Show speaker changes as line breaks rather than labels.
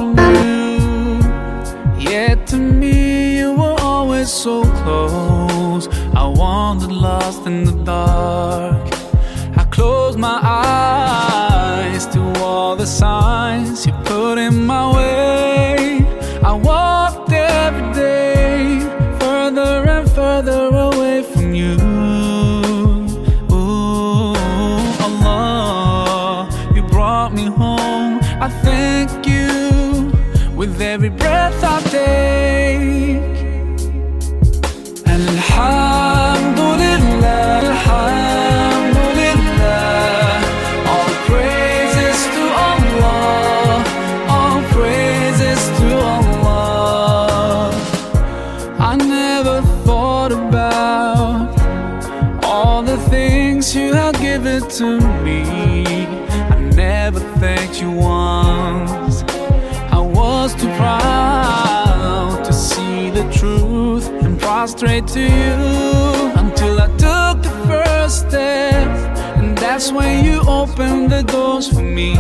from you. Yet to me you were always so close. I wandered lost in the dark. I closed my eyes to all the signs you put in my way. I walked every day further and further away from you. Ooh, Allah, you brought me home. I thank you with every breath I take. Alhamdulillah, Alhamdulillah. All praises to Allah, all praises to Allah. I never thought about all the things you have given to me. I never thanked you once. I was too proud to see the truth and prostrate to you, until I took the first step, and that's when you opened the doors for me.